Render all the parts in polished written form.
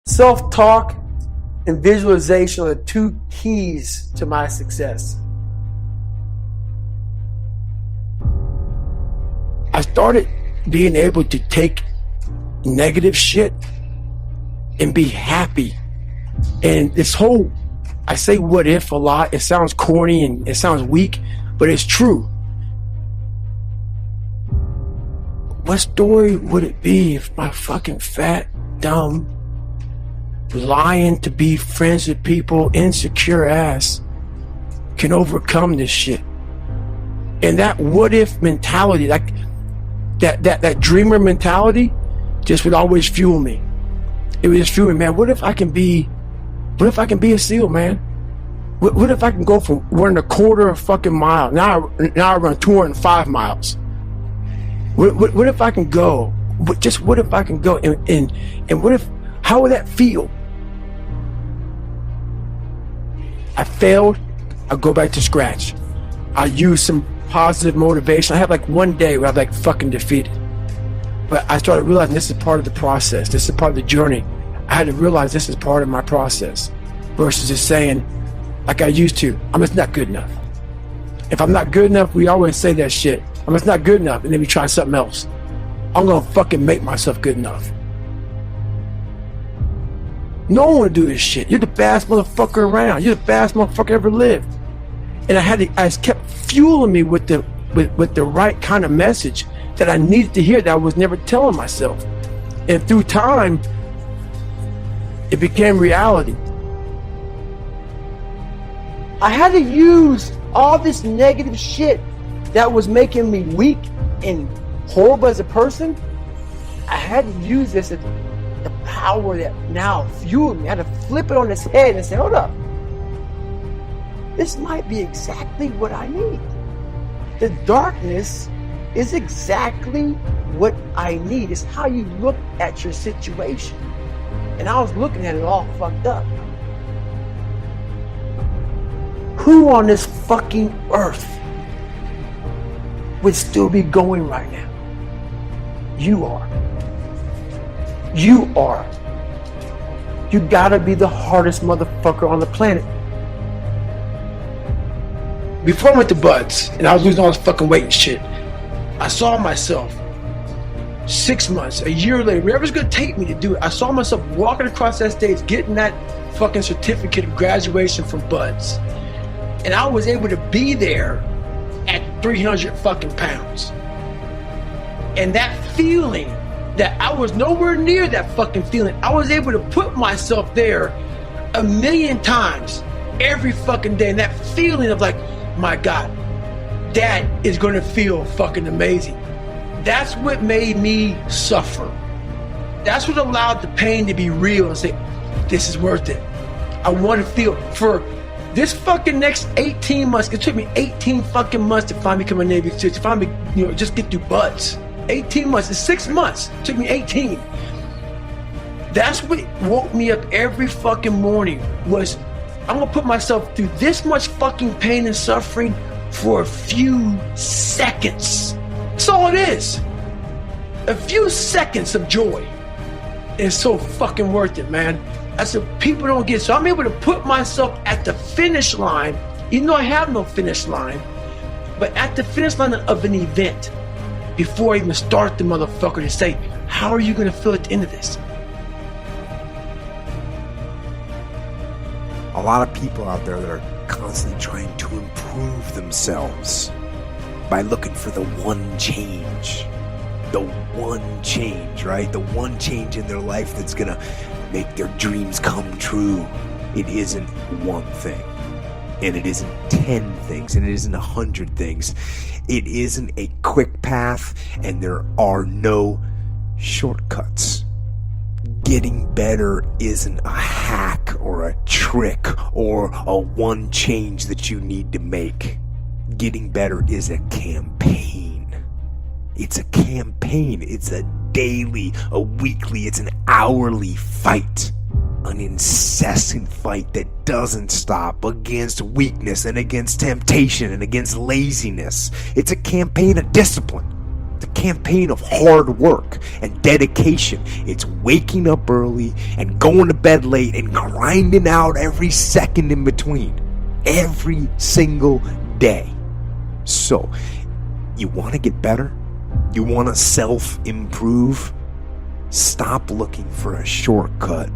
Self-talk and visualization are the two keys to my success. I started being able to take negative shit and be happy. And this whole, I say what if a lot, it sounds corny and it sounds weak, but it's true. What story would it be if my fucking fat, dumb, lying to be friends with people, insecure ass can overcome this shit? And that what if mentality, like that dreamer mentality, just would always fuel me. It would just fuel me, man. What if I can be a SEAL, man? What if I can go from running a quarter of a fucking mile, now I run 205 miles? What if I can go? What if I can go? And what if, how would that feel? I failed, I go back to scratch. I use some positive motivation. I have like one day where I'm like fucking defeated. But I started realizing this is part of the process. This is part of the journey. I had to realize this is part of my process versus just saying, like I used to, I'm just not good enough. If I'm not good enough, we always say that shit. I'm just not good enough, and then we try something else. I'm gonna fucking make myself good enough. No one wanna do this shit. You're the baddest motherfucker around. You're the baddest motherfucker ever lived. And I kept fueling me with the right kind of message that I needed to hear that I was never telling myself. And through time, it became reality. I had to use all this negative shit that was making me weak and horrible as a person. I had to use this as the power that now fueled me. I had to flip it on its head and say, hold up. This might be exactly what I need. The darkness is exactly what I need. It's how you look at your situation. And I was looking at it all fucked up. Who on this fucking earth would still be going right now? You are. You are. You gotta be the hardest motherfucker on the planet. Before I went to Buds and I was losing all this fucking weight and shit, I saw myself 6 months, a year later, wherever it's gonna take me to do it, I saw myself walking across that stage, getting that fucking certificate of graduation from Buds. And I was able to be there at 300 fucking pounds. And that feeling that I was nowhere near that fucking feeling, I was able to put myself there 1,000,000 times every fucking day. And that feeling of like, my God, that is gonna feel fucking amazing. That's what made me suffer. That's what allowed the pain to be real and say, this is worth it. I want to feel for this fucking next 18 months. It took me 18 fucking months to finally become a Navy SEAL, to finally, just get through Buds. 18 months, it's 6 months. It took me 18. That's what woke me up every fucking morning was, I'm gonna put myself through this much fucking pain and suffering for a few seconds. That's all it is. A few seconds of joy is so fucking worth it, man. That's what people don't get. So I'm able to put myself at the finish line, even though I have no finish line, but at the finish line of an event before I even start the motherfucker to say, how are you gonna feel at the end of this? A lot of people out there that are constantly trying to improve themselves by looking for the one change. The one change, right? The one change in their life that's gonna make their dreams come true. It isn't one thing. And it isn't 10 things. And it isn't 100 things. It isn't a quick path. And there are no shortcuts. Getting better isn't a hack or a trick or a one change that you need to make. Getting better is a campaign. It's a campaign. It's a daily, a weekly, it's an hourly fight. An incessant fight that doesn't stop against weakness and against temptation and against laziness. It's a campaign of discipline. It's a campaign of hard work and dedication. It's waking up early and going to bed late and grinding out every second in between. Every single day. So, you want to get better? You want to self-improve? Stop looking for a shortcut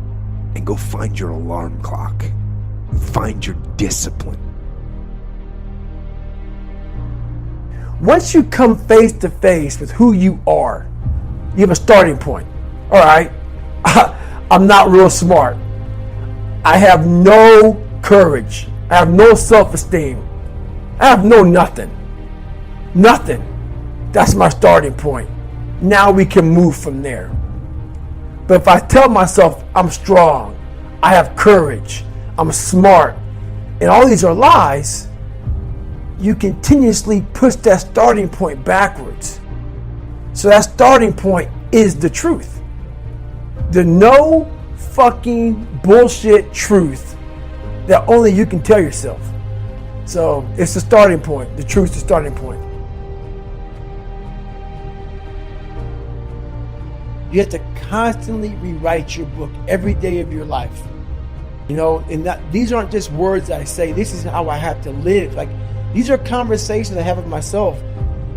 and go find your alarm clock. Find your discipline. Once you come face to face with who you are, you have a starting point. All right, I'm not real smart. I have no courage. I have no self-esteem. I have no nothing. Nothing. That's my starting point. Now we can move from there. But if I tell myself I'm strong, I have courage, I'm smart, and all these are lies, you continuously push that starting point backwards. So that starting point is the truth. The no fucking bullshit truth that only you can tell yourself. So it's the starting point. The truth's the starting point. You have to constantly rewrite your book every day of your life. You know, and these aren't just words I say. This is how I have to live. Like, these are conversations I have with myself.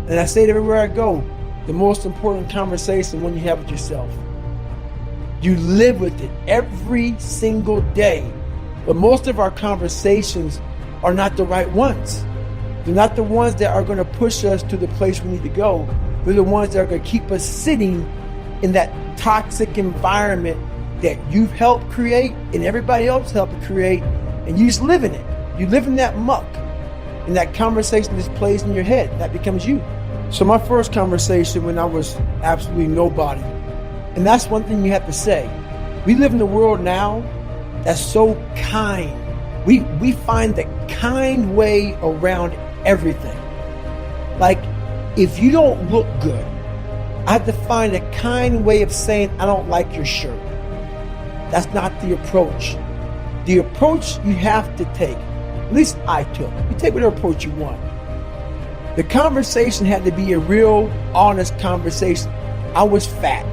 And I say it everywhere I go. The most important conversation when you have with yourself. You live with it every single day. But most of our conversations are not the right ones. They're not the ones that are going to push us to the place we need to go. They're the ones that are going to keep us sitting in that toxic environment that you've helped create and everybody else helped create, and you just live in it. You live in that muck, and that conversation just plays in your head. That becomes you. So my first conversation when I was absolutely nobody, and that's one thing you have to say. We live in a world now that's so kind. We find the kind way around everything. Like, if you don't look good, I have to find a kind way of saying, I don't like your shirt. That's not the approach. The approach you have to take, at least I took. You take whatever approach you want. The conversation had to be a real, honest conversation. I was fat.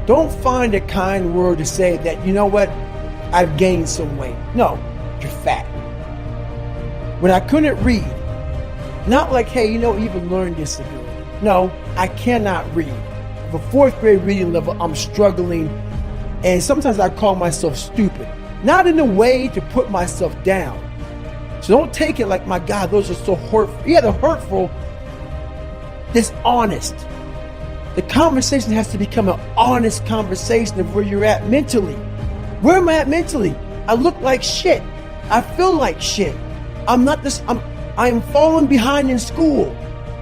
Don't find a kind word to say that, you know what, I've gained some weight. No, you're fat. When I couldn't read, not like, hey, you know, even learning disability. No, I cannot read. For fourth grade reading level, I'm struggling. And sometimes I call myself stupid. Not in a way to put myself down. So don't take it like, my God, those are so hurtful. Yeah, they're hurtful. Dishonest. The conversation has to become an honest conversation of where you're at mentally. Where am I at mentally? I look like shit. I feel like shit. I am falling behind in school.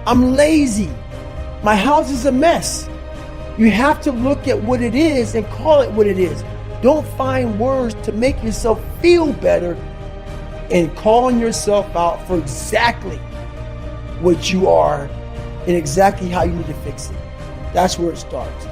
I'm lazy. My house is a mess. You have to look at what it is and call it what it is. Don't find words to make yourself feel better and calling yourself out for exactly what you are and exactly how you need to fix it. That's where it starts.